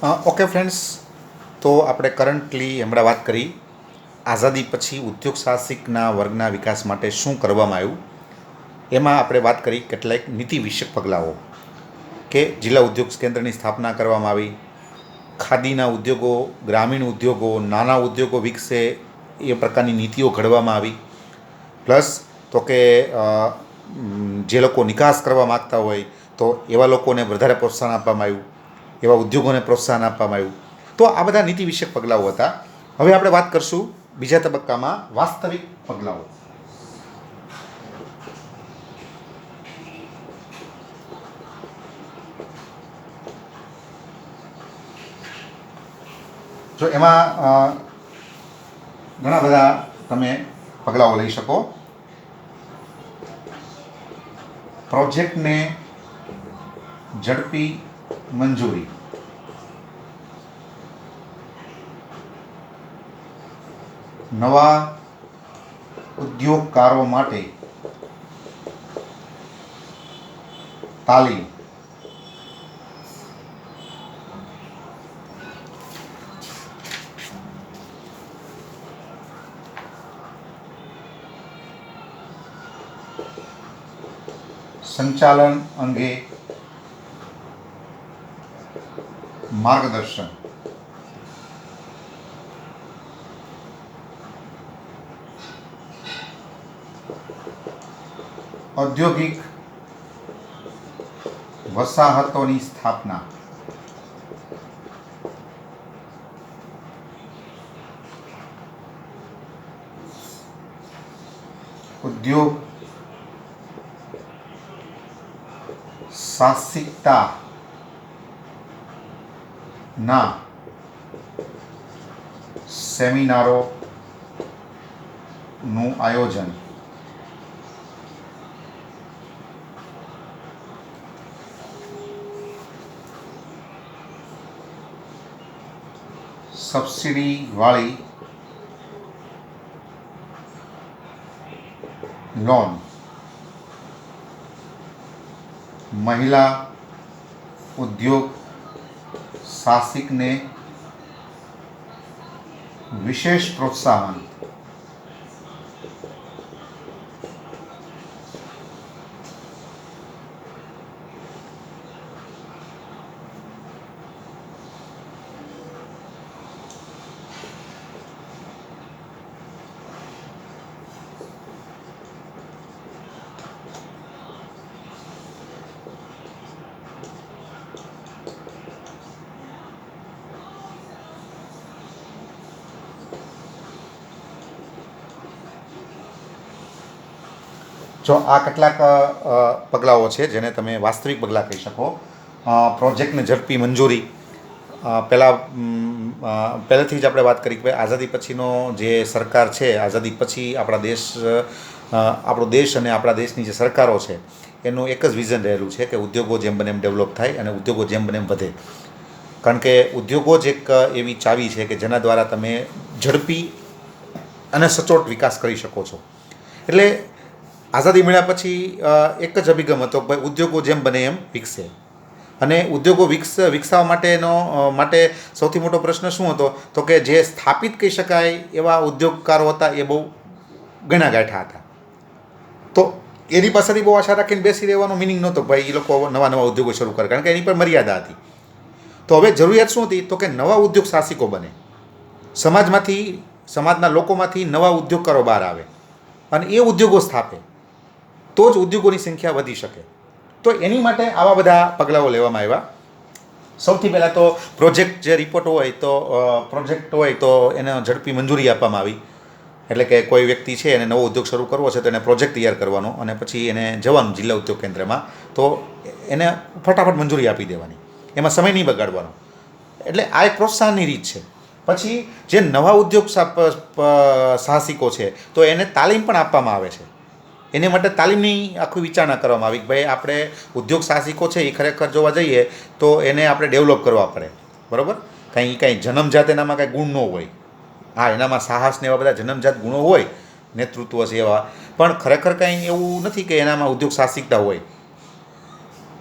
Okay friends, તો આપણે currently હમણાં વાત કરી આઝાદી પછી ઉદ્યોગ સાહસિકના વર્ગના વિકાસ માટે શું કરવામાં આવ્યું. એમાં આપણે વાત કરી કેટલાક નીતિ વિષયક પગલાઓ કે જિલ્લા ઉદ્યોગ કેન્દ્રની સ્થાપના કરવામાં આવી, ખાદીના ઉદ્યોગો, ગ્રામીણ ઉદ્યોગો, નાના ઉદ્યોગો વિકસે એ પ્રકારની નીતિઓ ઘડવામાં આવી. પ્લસ તો કે જે લોકો નિકાસ કરવા માગતા હોય તો એવા લોકોને વધારે પ્રોત્સાહન આપવામાં આવ્યું, એવા ઉદ્યોગોને પ્રોત્સાહન આપવામાં આવ્યું. તો આ બધા નીતિ વિષયક પગલાઓ હતા. હવે આપણે વાત કરશું બીજા તબક્કામાં વાસ્તવિક પગલાઓ. જો એમાં ઘણા બધા તમે પગલાઓ લઈ શકો. પ્રોજેક્ટને ઝડપી મંજૂરી, નવા ઉદ્યોગકારો માટે તાલીમ, સંચાલન અંગે માર્ગદર્શન, ઔદ્યોગિક વસાહતોની સ્થાપના, ઉદ્યોગ સાહસિકતા ના સેમિનારોનું આયોજન, સબસિડીવાળી લોન, મહિલા ઉદ્યોગ સાહસિકને વિશેષ પ્રોત્સાહન, જો આ કેટલાક પગલાઓ છે જેને તમે વાસ્તવિક પગલાં કહી શકો. પ્રોજેક્ટને ઝડપી મંજૂરી, પહેલેથી જ આપણે વાત કરી કે ભાઈ આઝાદી પછીનો જે સરકાર છે, આઝાદી પછી આપણો દેશ અને આપણા દેશની જે સરકારો છે એનું એક જ વિઝન રહેલું છે કે ઉદ્યોગો જેમ બને એમ ડેવલપ થાય અને ઉદ્યોગો જેમ બને એમ વધે. કારણ કે ઉદ્યોગો જ એક એવી ચાવી છે કે જેના દ્વારા તમે ઝડપી અને સચોટ વિકાસ કરી શકો છો. એટલે આઝાદી મળ્યા પછી એક જ અભિગમ હતો કે ભાઈ ઉદ્યોગો જેમ બને એમ વિકસે. અને ઉદ્યોગો વિકસાવવા માટે સૌથી મોટો પ્રશ્ન શું હતો તો કે જે સ્થાપિત કહી શકાય એવા ઉદ્યોગકારો હતા એ બહુ ગણા ગાંઠા હતા. તો એની પાસેથી બહુ આશા રાખીને બેસી રહેવાનો મિનિંગ નહોતો ભાઈ એ લોકો નવા નવા ઉદ્યોગો શરૂ કરે, કારણ કે એની પર મર્યાદા હતી. તો હવે જરૂરિયાત શું હતી તો કે નવા ઉદ્યોગ સાહસિકો બને, સમાજના લોકોમાંથી નવા ઉદ્યોગકારો બહાર આવે અને એ ઉદ્યોગો સ્થાપે, તો જ ઉદ્યોગોની સંખ્યા વધી શકે. તો એની માટે આવા બધા પગલાઓ લેવામાં આવ્યા. સૌથી પહેલાં તો પ્રોજેક્ટ હોય તો એને ઝડપી મંજૂરી આપવામાં આવી. એટલે કે કોઈ વ્યક્તિ છે એને નવો ઉદ્યોગ શરૂ કરવો છે તો એને પ્રોજેક્ટ તૈયાર કરવાનો અને પછી એને જવાનું જિલ્લા ઉદ્યોગ કેન્દ્રમાં, તો એને ફટાફટ મંજૂરી આપી દેવાની, એમાં સમય નહીં બગાડવાનો. એટલે આ એક પ્રોત્સાહનની રીત છે. પછી જે નવા ઉદ્યોગ સાહસિકો છે તો એને તાલીમ પણ આપવામાં આવે છે. એને માટે તાલીમની આખી વિચારણા કરવામાં આવી કે ભાઈ આપણે ઉદ્યોગ સાહસિકો છે એ ખરેખર જોવા જઈએ તો એને આપણે ડેવલપ કરવા પડે, બરાબર. કાંઈ જન્મજાત એનામાં કાંઈ ગુણ ન હોય. હા, એનામાં સાહસ ને એવા બધા જન્મજાત ગુણો હોય, નેતૃત્વ છે એવા, પણ ખરેખર કાંઈ એવું નથી કે એનામાં ઉદ્યોગ સાહસિકતા હોય.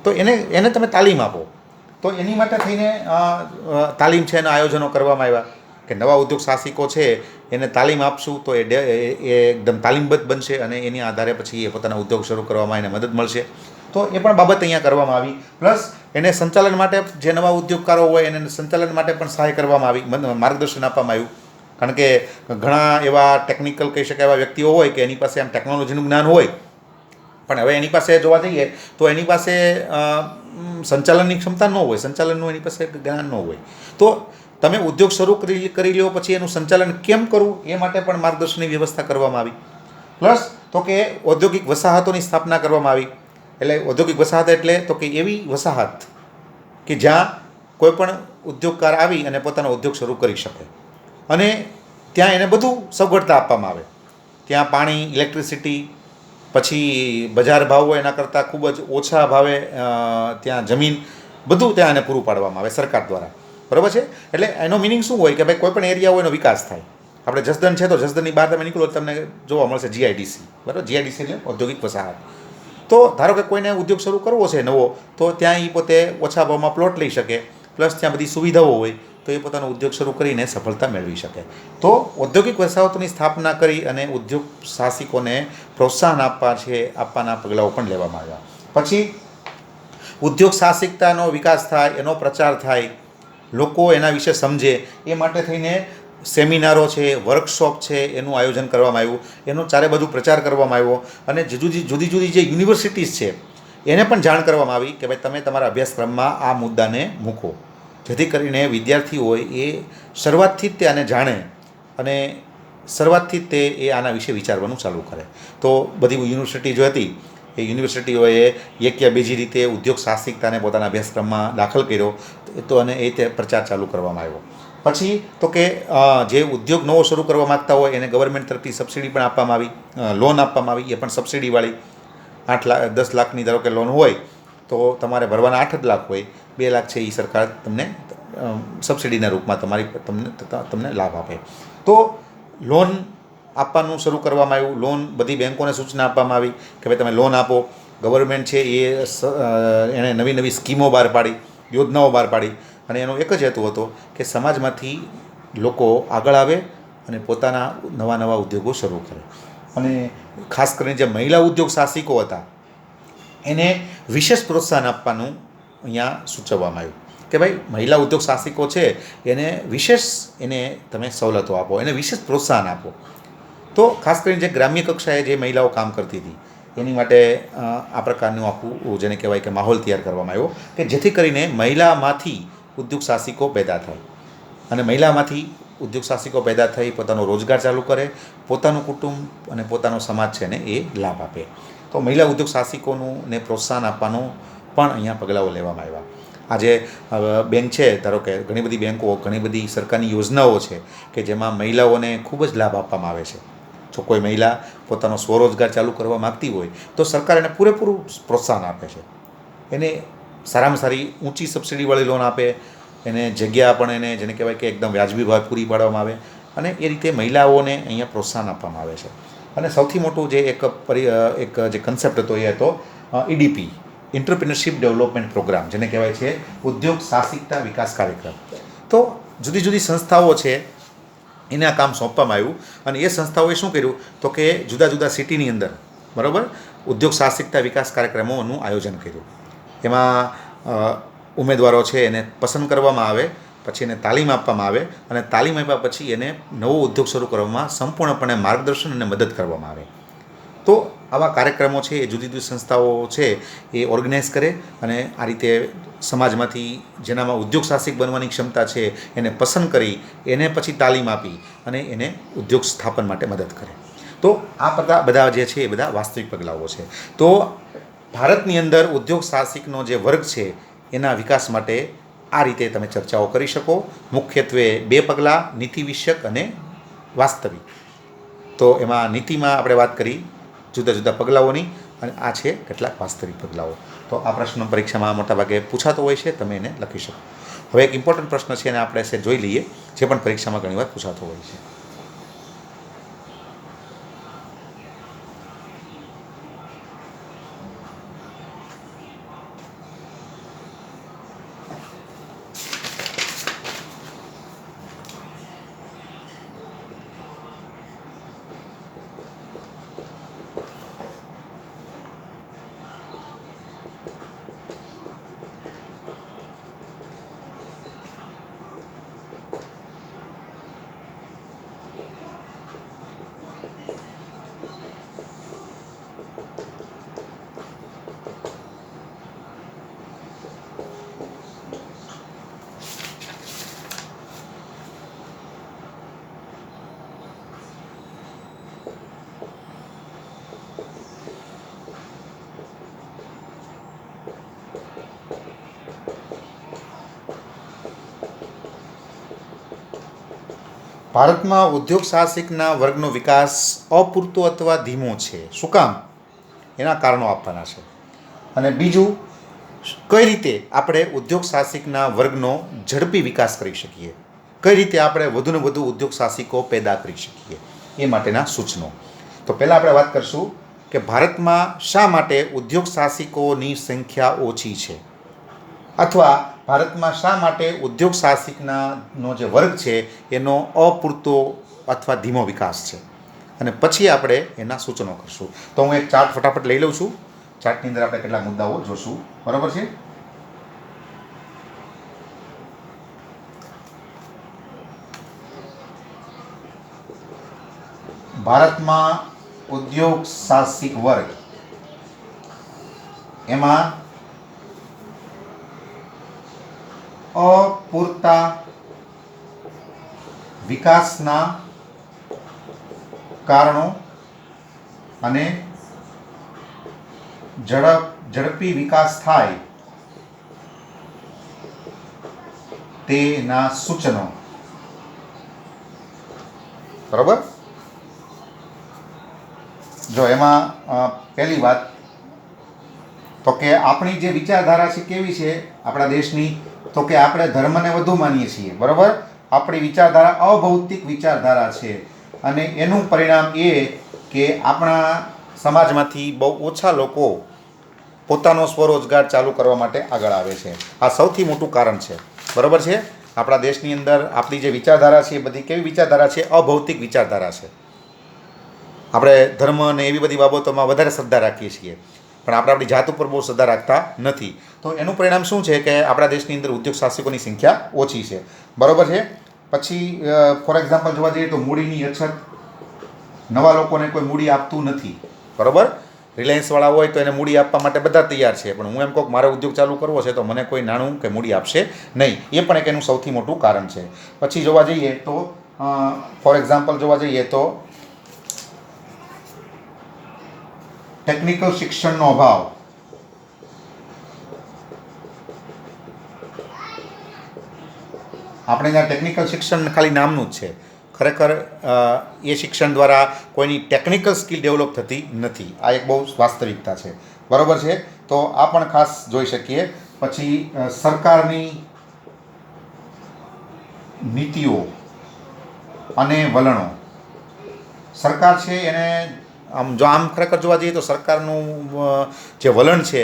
તો એને તમે તાલીમ આપો. તો એની માટે થઈને તાલીમ છે એના આયોજનો કરવામાં આવ્યા કે નવા ઉદ્યોગ સાહસિકો છે એને તાલીમ આપશું તો એ એકદમ તાલીમબદ્ધ બનશે અને એની આધારે પછી એ પોતાના ઉદ્યોગ શરૂ કરવામાં એને મદદ મળશે. તો એ પણ બાબત અહીંયા કરવામાં આવી. પ્લસ એને સંચાલન માટે જે નવા ઉદ્યોગકારો હોય એને સંચાલન માટે પણ સહાય કરવામાં આવી, માર્ગદર્શન આપવામાં આવ્યું. કારણ કે ઘણા એવા ટેકનિકલ કહી શકાય એવા વ્યક્તિઓ હોય કે એની પાસે આમ ટેકનોલોજીનું જ્ઞાન હોય, પણ હવે એની પાસે જોવા જઈએ તો એની પાસે સંચાલનની ક્ષમતા ન હોય, સંચાલનનું એની પાસે જ્ઞાન ન હોય. તો તમે ઉદ્યોગ શરૂ કરી લ્યો પછી એનું સંચાલન કેમ કરવું એ માટે પણ માર્ગદર્શનની વ્યવસ્થા કરવામાં આવી. પ્લસ તો કે ઔદ્યોગિક વસાહતોની સ્થાપના કરવામાં આવી. એટલે ઔદ્યોગિક વસાહત એટલે તો કે એવી વસાહત કે જ્યાં કોઈ પણ ઉદ્યોગકાર આવી અને પોતાનો ઉદ્યોગ શરૂ કરી શકે અને ત્યાં એને બધું સગવડતા આપવામાં આવે. ત્યાં પાણી, ઇલેક્ટ્રિસિટી, પછી બજાર ભાવ હોય એના કરતાં ખૂબ જ ઓછા ભાવે ત્યાં જમીન, બધું ત્યાં એને પૂરું પાડવામાં આવે સરકાર દ્વારા. બરાબર છે? એટલે એનો મિનિંગ શું હોય કે ભાઈ કોઈ પણ એરિયા હોય એનો વિકાસ થાય. આપણે જસદણ છે તો જસદણની બહાર તમે નીકળો તમને જોવા મળશે જીઆઈડીસી. બરાબર? જીઆઈડીસી એટલે ઔદ્યોગિક વસાહત. તો ધારો કે કોઈને ઉદ્યોગ શરૂ કરવો છે નવો, તો ત્યાં એ પોતે ઓછા ભાવમાં પ્લોટ લઈ શકે, પ્લસ ત્યાં બધી સુવિધાઓ હોય તો એ પોતાનો ઉદ્યોગ શરૂ કરીને સફળતા મેળવી શકે. તો ઔદ્યોગિક વસાહતોની સ્થાપના કરી અને ઉદ્યોગ સાહસિકોને પ્રોત્સાહન આપવાના પગલાઓ પણ લેવામાં આવ્યા. પછી ઉદ્યોગ સાહસિકતાનો વિકાસ થાય, એનો પ્રચાર થાય, લોકો એના વિશે સમજે એ માટે થઈને સેમિનારો છે, વર્કશોપ છે એનું આયોજન કરવામાં આવ્યું, એનો ચારે બાજુ પ્રચાર કરવામાં આવ્યો અને જુદી જુદી જે યુનિવર્સિટીઝ છે એને પણ જાણ કરવામાં આવી કે ભાઈ તમે તમારા અભ્યાસક્રમમાં આ મુદ્દાને મૂકો, જેથી કરીને વિદ્યાર્થીઓ હોય એ શરૂઆતથી જ તે આને જાણે અને શરૂઆતથી જ તે એ આના વિશે વિચારવાનું ચાલુ કરે. તો બધી યુનિવર્સિટી જો હતી એ યુનિવર્સિટીઓએ એક યા બીજી રીતે ઉદ્યોગ સાહસિકતાને પોતાના અભ્યાસક્રમમાં દાખલ કર્યો તો અને એ તે પ્રચાર ચાલુ કરવામાં આવ્યો. પછી તો કે જે ઉદ્યોગ નવો શરૂ કરવા માગતા હોય એને ગવર્મેન્ટ તરફથી સબસિડી પણ આપવામાં આવી, લોન આપવામાં આવી, એ પણ સબસિડીવાળી. 10 લાખની ધારો કે લોન હોય તો તમારે ભરવાના 8 જ લાખ હોય, 2 લાખ છે એ સરકાર તમને સબસિડીના રૂપમાં તમને લાભ આપે. તો લોન આપવાનું શરૂ કરવામાં આવ્યું. લોન બધી બેંકોને સૂચના આપવામાં આવી કે ભાઈ તમે લોન આપો. ગવર્મેન્ટ છે એણે નવી નવી સ્કીમો બહાર પાડી, યોજનાઓ બહાર પાડી અને એનો એક જ હેતુ હતો કે સમાજમાંથી લોકો આગળ આવે અને પોતાના નવા ઉદ્યોગો શરૂ કરે. અને ખાસ કરીને જે મહિલા ઉદ્યોગ સાહસિકો હતા એને વિશેષ પ્રોત્સાહન આપવાનું અહીંયા સૂચવવામાં આવ્યું કે ભાઈ મહિલા ઉદ્યોગ સાહસિકો છે એને તમે સવલતો આપો, એને વિશેષ પ્રોત્સાહન આપો. તો ખાસ કરીને જે ગ્રામ્ય કક્ષાએ જે મહિલાઓ કામ કરતી હતી એની માટે આ પ્રકારનું આખું જેને કહેવાય કે માહોલ તૈયાર કરવામાં આવ્યો કે જેથી કરીને મહિલામાંથી ઉદ્યોગ સાહસિકો પેદા થાય અને મહિલામાંથી ઉદ્યોગ સાહસિકો પેદા થઈ પોતાનો રોજગાર ચાલુ કરે, પોતાનું કુટુંબ અને પોતાનો સમાજ છે ને એ લાભ આપે. તો મહિલા ઉદ્યોગ સાહસિકોનું ને પ્રોત્સાહન આપવાનું પણ અહીંયા પગલાઓ લેવામાં આવ્યા. આજે બેંક છે, ધારો કે ઘણી બધી બેંકો, ઘણી બધી સરકારની યોજનાઓ છે કે જેમાં મહિલાઓને ખૂબ જ લાભ આપવામાં આવે છે. જો કોઈ મહિલા પોતાનો સ્વરોજગાર ચાલુ કરવા માગતી હોય તો સરકાર એને પૂરેપૂરું પ્રોત્સાહન આપે છે. એને સારામાં સારી ઊંચી સબસિડીવાળી લોન આપે, એને જગ્યા પણ એને જેને કહેવાય કે એકદમ વ્યાજબી ભાવ પૂરી પાડવામાં આવે અને એ રીતે મહિલાઓને અહીંયા પ્રોત્સાહન આપવામાં આવે છે. અને સૌથી મોટું જે એક જે કન્સેપ્ટ હતો એ હતો EDP, એન્ટરપ્રિન્યોરશિપ ડેવલપમેન્ટ પ્રોગ્રામ, જેને કહેવાય છે ઉદ્યોગ સાહસિકતા વિકાસ કાર્યક્રમ. તો જુદી જુદી સંસ્થાઓ છે એને આ કામ સોંપવામાં આવ્યું અને એ સંસ્થાઓએ શું કર્યું તો કે જુદા જુદા સિટીની અંદર બરાબર ઉદ્યોગ સાહસિકતા વિકાસ કાર્યક્રમોનું આયોજન કર્યું. એમાં ઉમેદવારો છે એને પસંદ કરવામાં આવે, પછી એને તાલીમ આપવામાં આવે અને તાલીમ આપ્યા પછી એને નવો ઉદ્યોગ શરૂ કરવામાં સંપૂર્ણપણે માર્ગદર્શન અને મદદ કરવામાં આવે. તો આવા કાર્યક્રમો છે એ જુદી જુદી સંસ્થાઓ છે એ ઓર્ગેનાઇઝ કરે અને આ રીતે સમાજમાંથી જેનામાં ઉદ્યોગ સાહસિક બનવાની ક્ષમતા છે એને પસંદ કરી એને પછી તાલીમ આપી અને એને ઉદ્યોગ સ્થાપન માટે મદદ કરે. તો આ બધા જે છે એ બધા વાસ્તવિક પગલાઓ છે. તો ભારતની અંદર ઉદ્યોગ સાહસિકનો જે વર્ગ છે એના વિકાસ માટે આ રીતે તમે ચર્ચાઓ કરી શકો. મુખ્યત્વે 2 પગલાં, નીતિ વિષયક અને વાસ્તવિક. તો એમાં નીતિમાં આપણે વાત કરી જુદા જુદા પગલાઓની અને આ છે કેટલાક વાસ્તવિક પગલાઓ. તો આ પ્રશ્ન પરીક્ષામાં મોટાભાગે પૂછાતો હોય છે, તમે એને લખી શકો. હવે એક ઇમ્પોર્ટન્ટ પ્રશ્ન છે એને આપણે જોઈ લઈએ, જે પણ પરીક્ષામાં ઘણીવાર પૂછાતો હોય છે. ભારતમાં ઉદ્યોગ સાહસિકના વર્ગનો વિકાસ અપૂરતો અથવા ધીમો છે. શું કામ? એના કારણો આપવાના છે. અને બીજું, કઈ રીતે આપણે ઉદ્યોગ સાહસિકના વર્ગનો ઝડપી વિકાસ કરી શકીએ, કઈ રીતે આપણે વધુને વધુ ઉદ્યોગ સાહસિકો પેદા કરી શકીએ, એ માટેના સૂચનો. તો પહેલાં આપણે વાત કરીશું કે ભારતમાં શા માટે ઉદ્યોગ સાહસિકોની સંખ્યા ઓછી છે, અથવા ભારતમાં શા માટે ઉદ્યોગ સાહસિકનો જે વર્ગ છે એનો અપૂરતો અથવા ધીમો વિકાસ છે, અને પછી આપણે એના સૂચનો કરશું. તો હું એક ચાર્ટ ફટાફટ લઈ લઉં છું. ચાર્ટની અંદર આપણે કેટલાક મુદ્દાઓ જોશું. બરાબર છે. ભારતમાં ઉદ્યોગ સાહસિક વર્ગ, એમાં અપૂરતા વિકાસના કારણો અને ઝડપી વિકાસ થાય તેના સૂચનો. બરાબર. જો એમાં પહેલી વાત તો કે આપણી જે વિચારધારા છે કેવી છે આપણા દેશની, તો કે આપણે ધર્મને વધુ માનીએ છીએ. બરાબર. આપણી વિચારધારા અભૌતિક વિચારધારા છે, અને એનું પરિણામ એ કે આપણા સમાજમાંથી બહુ ઓછા લોકો પોતાનો સ્વરોજગાર ચાલુ કરવા માટે આગળ આવે છે. આ સૌથી મોટું કારણ છે. બરાબર છે. આપણા દેશની અંદર આપણી જે વિચારધારા છે એ બધી કેવી વિચારધારા છે? અભૌતિક વિચારધારા છે. આપણે ધર્મ અને એવી બધી બાબતોમાં વધારે શ્રદ્ધા રાખીએ છીએ, પણ આપણે આપણી જાત ઉપર બહુ શ્રદ્ધા રાખતા નથી. તો એનું પરિણામ શું છે કે આપણા દેશની અંદર ઉદ્યોગ સાહસિકોની સંખ્યા ઓછી છે. બરાબર છે. પછી ફોર એક્ઝામ્પલ જોવા જઈએ તો મૂડીની અછત, નવા લોકોને કોઈ મૂડી આપતું નથી. બરાબર. રિલાયન્સવાળા હોય તો એને મૂડી આપવા માટે બધા તૈયાર છે, પણ હું એમ કહું મારે ઉદ્યોગ ચાલુ કરવો છે તો મને કોઈ નાણું કે મૂડી આપશે નહીં. એ પણ એક એનું સૌથી મોટું કારણ છે. પછી જોવા જઈએ તો ફોર એક્ઝામ્પલ જોવા જઈએ તો ટેકનિકલ શિક્ષણનો અભાવ. આપણે ત્યાં ટેકનિકલ શિક્ષણ ખાલી નામનું જ છે, ખરેખર એ શિક્ષણ દ્વારા કોઈની ટેકનિકલ સ્કિલ ડેવલપ થતી નથી. આ એક બહુ વાસ્તવિકતા છે. બરાબર છે. તો આ પણ ખાસ જોઈ શકીએ. પછી સરકારની નીતિઓ અને વલણો. સરકાર છે એને આમ ખરેખર જોવા જઈએ તો સરકારનું જે વલણ છે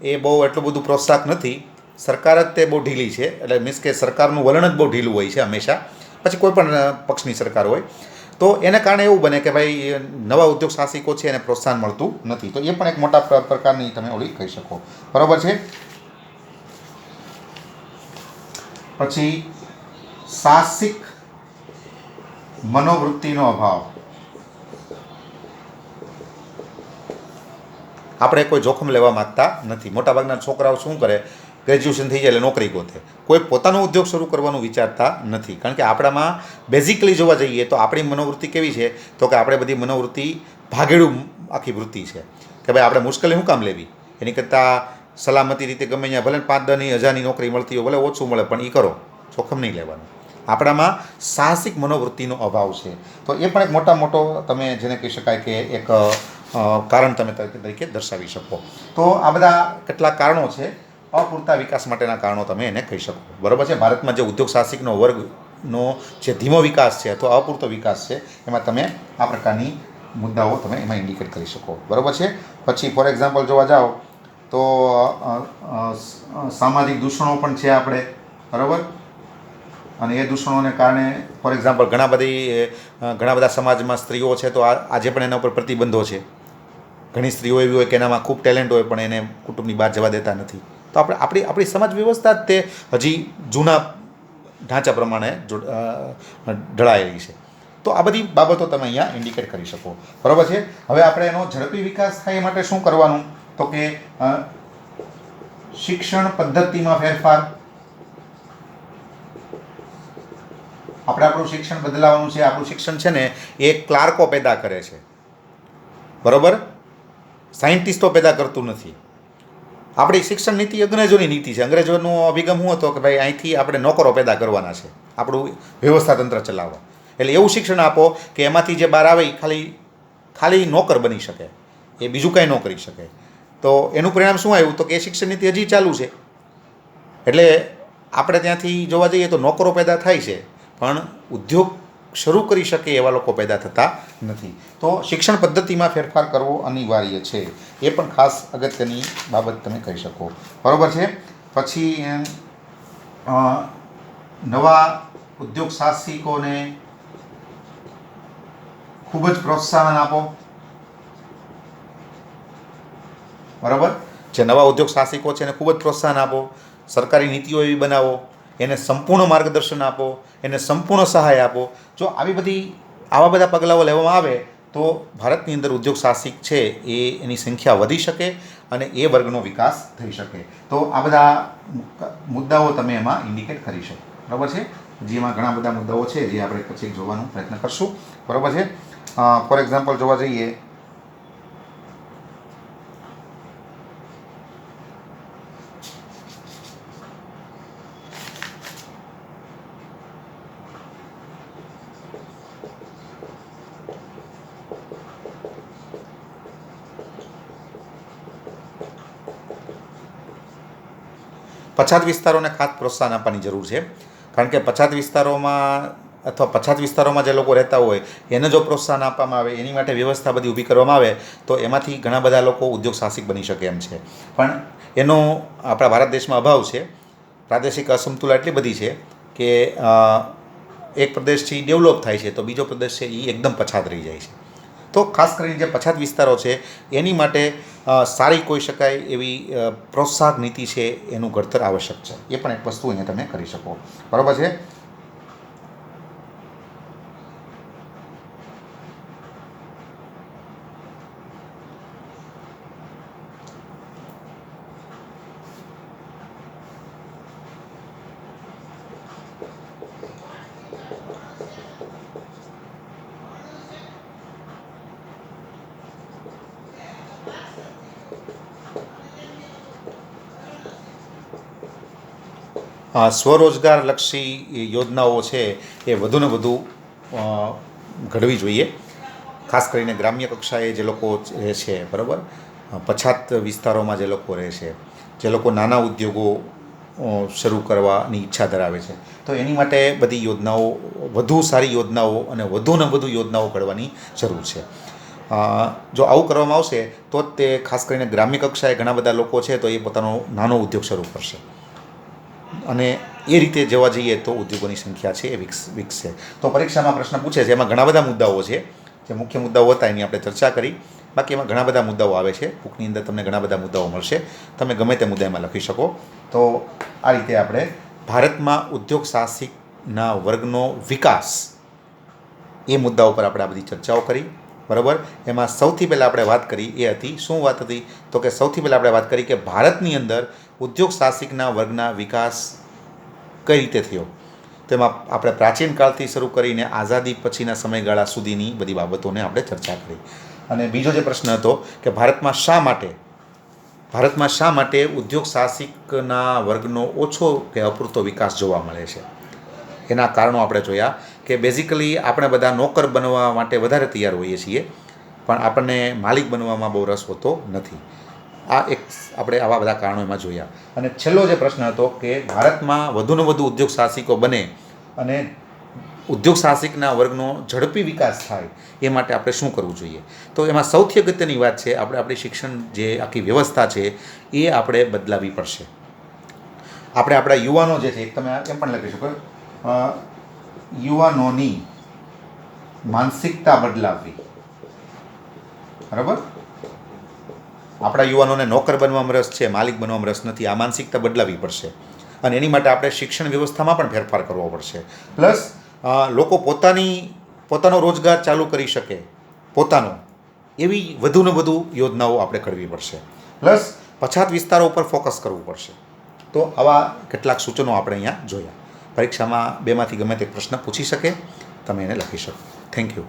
એ બહુ એટલું બધું પ્રોત્સાહક નથી. સરકાર જ તે બહુ ઢીલી છે, એટલે મીન્સ કે સરકારનું વલણ જ બહુ ઢીલું હોય છે હંમેશા. પછી કોઈ પણ પક્ષની સરકાર હોય તો એને કારણે એવું બને કે ભાઈ નવા ઉદ્યોગ સાહસિકો છે એને પ્રોત્સાહન મળતું નથી. તો એ પણ એક મોટા પ્રકારની તમે ઓલી કહી શકો. બરાબર છે. પછી સાહસિક મનોવૃત્તિનો અભાવ. આપણે કોઈ જોખમ લેવા માગતા નથી. મોટાભાગના છોકરાઓ શું કરે, ગ્રેજ્યુએશન થઈ જાય એટલે નોકરી ગોતે, કોઈ પોતાનો ઉદ્યોગ શરૂ કરવાનું વિચારતા નથી. કારણ કે આપણામાં બેઝિકલી જોવા જઈએ તો આપણી મનોવૃત્તિ કેવી છે, તો કે આપણે બધી મનોવૃત્તિ ભાગેડું આખી વૃત્તિ છે કે ભાઈ આપણે મુશ્કેલી શું કામ લેવી, એની કરતાં સલામતી રીતે ગમે ત્યાં ભલે 5-10,000ની નોકરી મળતી હોય, ભલે ઓછું મળે પણ એ કરો, જોખમ નહીં લેવાનું. આપણામાં સાહસિક મનોવૃત્તિનો અભાવ છે. તો એ પણ એક મોટો તમે જેને કહી શકાય કે એક કારણ તમે તરીકે દર્શાવી શકો. તો આ બધા કેટલાક કારણો છે, અપૂરતા વિકાસ માટેના કારણો તમે એને કહી શકો. બરાબર છે. ભારતમાં જે ઉદ્યોગ સાહસિકનો વર્ગનો જે ધીમો વિકાસ છે અથવા અપૂરતો વિકાસ છે એમાં તમે આ પ્રકારની મુદ્દાઓ તમે એમાં ઇન્ડિકેટ કરી શકો. બરાબર છે. પછી ફોર એક્ઝામ્પલ જોવા જાઓ તો સામાજિક દૂષણો પણ છે આપણે. બરાબર. અને એ દૂષણોને કારણે ફોર એક્ઝામ્પલ ઘણા બધા સમાજમાં સ્ત્રીઓ છે તો આજે પણ એના ઉપર પ્રતિબંધો છે. ઘણી સ્ત્રીઓ એવી હોય કે એનામાં ખૂબ ટેલેન્ટ હોય પણ એને કુટુંબની બહાર જવા દેતા નથી. તો આપણી સમાજ વ્યવસ્થા જ તે હજી જૂના ઢાંચા પ્રમાણે ઢળાયેલી છે. તો આ બધી બાબતો તમે અહીંયા ઇન્ડિકેટ કરી શકો. બરાબર છે. હવે આપણે એનો ઝડપી વિકાસ થાય એ માટે શું કરવાનું, તો કે શિક્ષણ પદ્ધતિમાં ફેરફાર. આપણે આપણું શિક્ષણ બદલાવાનું છે. આપણું શિક્ષણ છે ને એ ક્લાર્કો પેદા કરે છે. બરાબર. સાયન્ટિસ્ટો પેદા કરતું નથી. આપણી શિક્ષણ નીતિ અંગ્રેજોની નીતિ છે. અંગ્રેજોનો અભિગમ શું હતો કે ભાઈ અહીંથી આપણે નોકરો પેદા કરવાના છે આપણું વ્યવસ્થા તંત્ર ચલાવવા. એટલે એવું શિક્ષણ આપો કે એમાંથી જે બહાર આવે એ ખાલી નોકર બની શકે, એ બીજું કાંઈ ન કરી શકે. તો એનું પરિણામ શું આવ્યું તો કે એ શિક્ષણ નીતિ હજી ચાલુ છે. એટલે આપણે ત્યાંથી જોવા જઈએ તો નોકરો પેદા થાય છે, પણ ઉદ્યોગ શરૂ કરી શકે એવા લોકો પેદા થતા નથી. તો શિક્ષણ પદ્ધતિમાં ફેરફાર કરવો અનિવાર્ય છે, એ પણ ખાસ અગત્યની બાબત તમે કહી શકો. બરાબર છે. પછી નવા ઉદ્યોગ સાહસિકોને ખૂબ જ પ્રોત્સાહન આપો. બરાબર, જે નવા ઉદ્યોગ સાહસિકો છે એને ખૂબ જ પ્રોત્સાહન આપો, સરકારી નીતિઓ એવી બનાવો, એને સંપૂર્ણ માર્ગદર્શન આપો, એને સંપૂર્ણ સહાય આપો. જો આવા બધા પગલાઓ લેવામાં આવે તો ભારતની અંદર ઉદ્યોગ સાહસિક છે એની સંખ્યા વધી શકે અને એ વર્ગનો વિકાસ થઈ શકે. તો આ બધા મુદ્દાઓ તમે એમાં ઇન્ડિકેટ કરી શકો. બરાબર છે. જેમાં ઘણા બધા મુદ્દાઓ છે જે આપણે પછી જોવાનો પ્રયત્ન કરશું. બરાબર છે. ફોર એક્ઝામ્પલ જોવા જઈએ પછાત વિસ્તારોને ખાસ પ્રોત્સાહન આપવાની જરૂર છે. કારણ કે પછાત વિસ્તારોમાં અથવા પછાત વિસ્તારોમાં જે લોકો રહેતા હોય એને જો પ્રોત્સાહન આપવામાં આવે, એની માટે વ્યવસ્થા બધી ઊભી કરવામાં આવે તો એમાંથી ઘણા બધા લોકો ઉદ્યોગ સાહસિક બની શકે એમ છે. પણ એનો આપણા ભારત દેશમાં અભાવ છે. પ્રાદેશિક અસમતુલા એટલી બધી છે કે એક પ્રદેશથી ડેવલપ થાય છે તો બીજો પ્રદેશ છે એ એકદમ પછાત રહી જાય છે. તો ખાસ કરીને જે પછાત વિસ્તારો છે એની માટે સારી કહી શકાય એવી પ્રોત્સાહક નીતિ છે, એનું ઘડતર આવશ્યક છે. એ પણ એક વસ્તુ અહીંયા તમે કરી શકો. બરાબર છે. સ્વરોજગારલક્ષી યોજનાઓ છે એ વધુને વધુ ઘડવી જોઈએ. ખાસ કરીને ગ્રામ્ય કક્ષાએ જે લોકો રહે છે, બરાબર, પછાત વિસ્તારોમાં જે લોકો રહે છે, જે લોકો નાના ઉદ્યોગો શરૂ કરવાની ઈચ્છા ધરાવે છે, તો એની માટે બધી યોજનાઓ, વધુ સારી યોજનાઓ અને વધુને વધુ યોજનાઓ ઘડવાની જરૂર છે. જો આવું કરવામાં આવશે તો જ તે ખાસ કરીને ગ્રામ્ય કક્ષાએ ઘણા બધા લોકો છે તો એ પોતાનો નાનો ઉદ્યોગ શરૂ કરશે અને એ રીતે જોવા જઈએ તો ઉદ્યોગોની સંખ્યા છે એ વિકસે. તો પરીક્ષામાં પ્રશ્ન પૂછે છે, એમાં ઘણા બધા મુદ્દાઓ છે. જે મુખ્ય મુદ્દાઓ હતા એની આપણે ચર્ચા કરી. બાકી એમાં ઘણા બધા મુદ્દાઓ આવે છે. બુકની અંદર તમને ઘણા બધા મુદ્દાઓ મળશે, તમે ગમે તે મુદ્દા એમાં લખી શકો. તો આ રીતે આપણે ભારતમાં ઉદ્યોગ સાહસિકના વર્ગનો વિકાસ એ મુદ્દા ઉપર આપણે આ બધી ચર્ચાઓ કરી. બરાબર. એમાં સૌથી પહેલાં આપણે વાત કરી એ હતી, શું વાત હતી તો કે સૌથી પહેલાં આપણે વાત કરી કે ભારતની અંદર ઉદ્યોગ સાહસિકના વર્ગના વિકાસ કઈ રીતે થયો. તેમાં આપણે પ્રાચીન કાળથી શરૂ કરીને આઝાદી પછીના સમયગાળા સુધીની બધી બાબતોને આપણે ચર્ચા કરી. અને બીજો જે પ્રશ્ન હતો કે ભારતમાં શા માટે ઉદ્યોગ સાહસિકના વર્ગનો ઓછો કે અપૂરતો વિકાસ જોવા મળે છે. એના કારણો આપણે જોયા કે બેઝિકલી આપણે બધા નોકર બનવા માટે વધારે તૈયાર હોઈએ છીએ, પણ આપણને માલિક બનવામાં બહુ રસ હોતો નથી. આ એક આપણે આવા બધા કારણો એમાં જોયા. અને છેલ્લો જે પ્રશ્ન હતો કે ભારતમાં વધુને વધુ ઉદ્યોગ સાહસિકો બને અને ઉદ્યોગ સાહસિકના વર્ગનો ઝડપી વિકાસ થાય એ માટે આપણે શું કરવું જોઈએ. તો એમાં સૌથી અગત્યની વાત છે, આપણે આપણી શિક્ષણ જે આખી વ્યવસ્થા છે એ આપણે બદલાવી પડશે. આપણે આપણા યુવાનો જે છે, તમે એમ પણ લખી શકો, યુવાનોની માનસિકતા બદલાવવી. બરાબર. આપણા યુવાનોને નોકર બનવામાં રસ છે, માલિક બનવામાં રસ નથી. આ માનસિકતા બદલાવી પડશે અને એની માટે આપણે શિક્ષણ વ્યવસ્થામાં પણ ફેરફાર કરવો પડશે. પ્લસ લોકો પોતાનો રોજગાર ચાલુ કરી શકે, એવી વધુને વધુ યોજનાઓ આપણે કરવી પડશે. પ્લસ પછાત વિસ્તારો ઉપર ફોકસ કરવું પડશે. તો આવા કેટલાક સૂચનો આપણે અહીંયા જોયા. પરીક્ષામાં બેમાંથી ગમે તે પ્રશ્ન પૂછી શકે, તમે એને લખી શકો. Thank you.